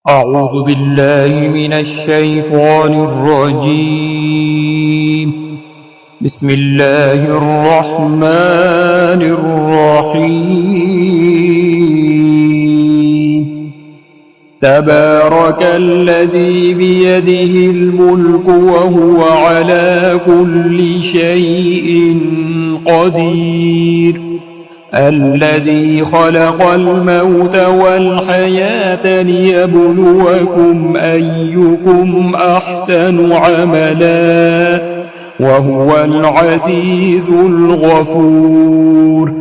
أعوذ بالله من الشيطان الرجيم. بسم الله الرحمن الرحيم. تبارك الذي بيده الملك وهو على كل شيء قدير. الذي خلق الموت والحياة ليبلوكم أيكم أحسن عملا وهو العزيز الغفور.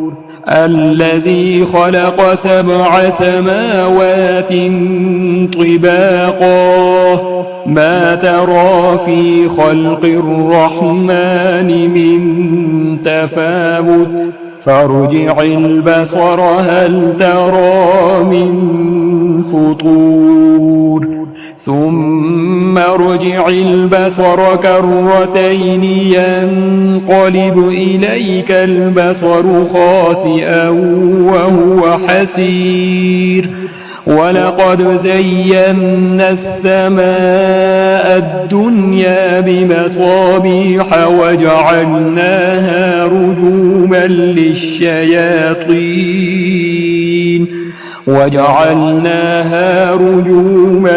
الذي خلق 7 سماوات طباقا ما ترى في خلق الرحمن من تفاوت فارجع البصر هل ترى من فطور ثم ارجع البصر كرتين ينقلب إليك البصر خاسئا وهو حسير. ولقد زينا السماء الدنيا بمصابيح وجعلناها رجوما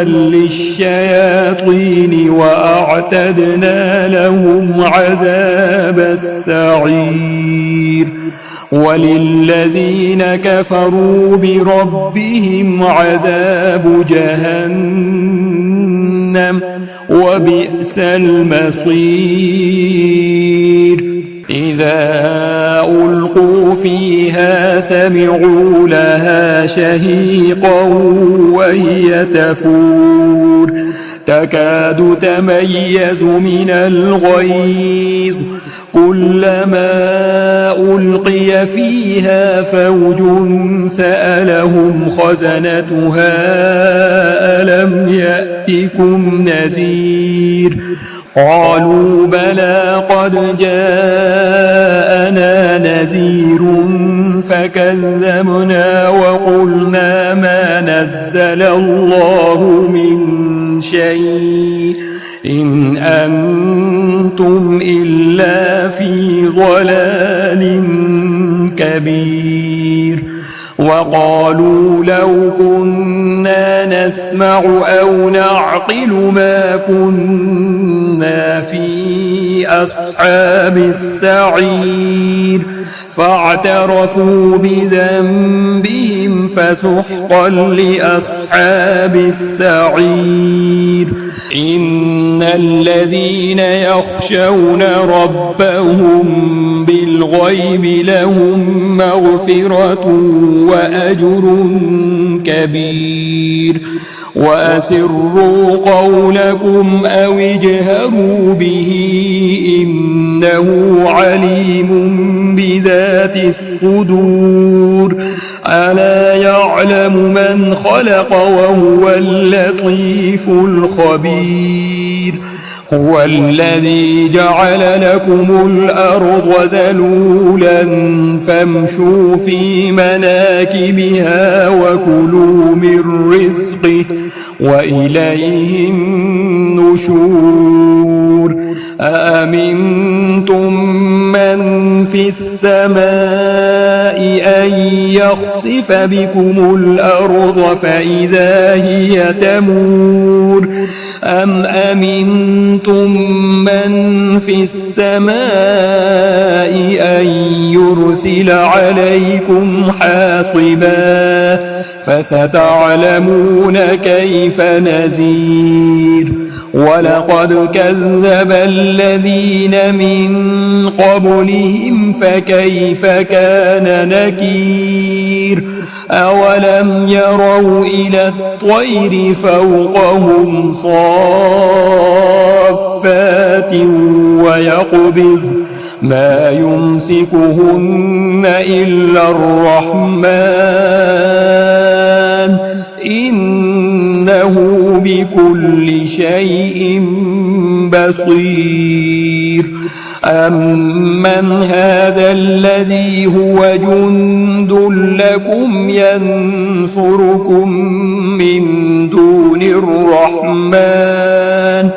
للشياطين وأعتدنا لهم عذاب السعير. وللذين كفروا بربهم عذاب جهنم وبئس المصير. إذا ألقوا فيها سمعوا لها شهيقا وهي تفور تكاد تميز من الغيظ كلما ألقي فيها فوج سألهم خزنتها ألم يأتكم نذير قالوا بلى قد جاءنا نذير فكذبنا وقلنا ما نزل الله من شيء إن أنتم إلا في ضلال كبير. وقالوا لو كنا نسمع أو نعقل ما كنا في أصحاب السعير فاعترفوا بذنبهم فسحقا لأصحاب السعير. إن الذين يخشون ربهم بالغيب لهم مغفرة وأجر كبير. وأسروا قولكم أو اجهروا به إنه عليم بذات الصدور. ألا يعلم من خلق وهو اللطيف الخبير. هو الذي جعل لكم الأرض ذلولا فامشوا في مناكبها وكلوا من رزقه وإليه النشور. أأمنتم من في السماء أن يخسف بكم الأرض فإذا هي تمور أم أمنتم من في السماء أن يرسل عليكم حاصبا فستعلمون كيف نذير. ولقد كذب الذين من قبلهم فكيف كان نكير. أولم يروا إلى الطير فوقهم صافات ويقبض ما يمسكهن إلا الرحمن إنه بكل شيء بصير. أمن هذا الذي هو جند لكم ينصركم من دون دون الرحمن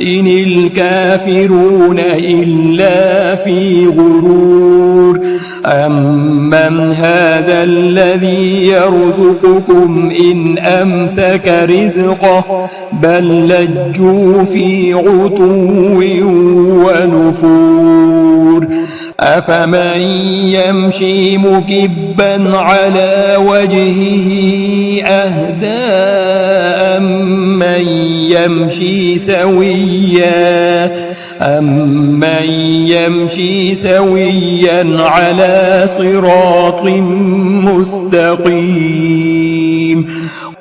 إن الكافرون إلا في غرور أمن هذا الذي يرزقكم إن أمسك رزقه بل لجوا في عتو ونفور أفمن يمشي مكبا على وجهه أهدى أمن يمشي سويا على صراط مستقيم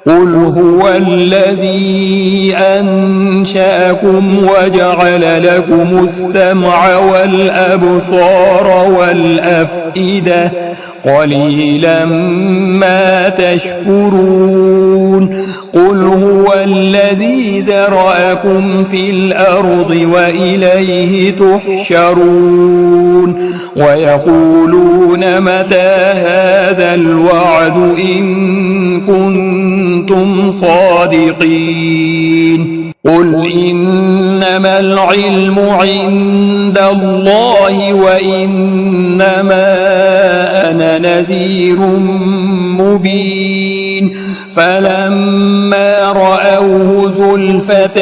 قل هو الذي أنشأكم وجعل لكم السمع والأبصار والأفئدة قليلا ما تشكرون قل هو الذي ذرأكم في الأرض وإليه تحشرون ويقولون متى هذا الوعد إن كنتم صادقين قل إنما العلم عند الله وإنما أنا نذير مبين فلما رأوه زلفة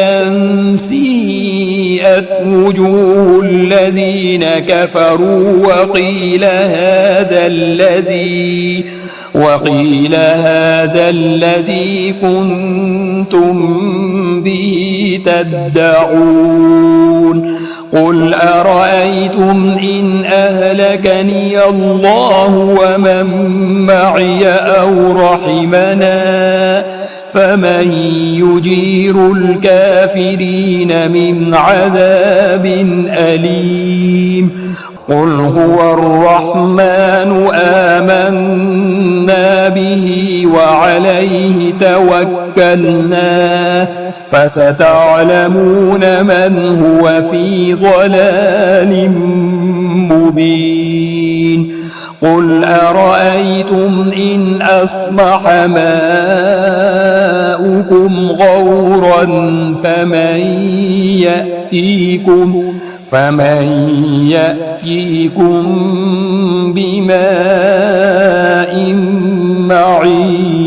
سيئت وجوه الذين كفروا وقيل هذا الذي كنتم به تدعون قل أرأيتم إن أهلكني الله ومن معي أو رحمنا فمن يجير الكافرين من عذاب أليم قل هو الرحمن آمنا به وعليه توكلنا فستعلمون من هو في ضلال مبين قل أرأيتم إن أصبح ماؤكم غورا فمن يأتيكم بماء معين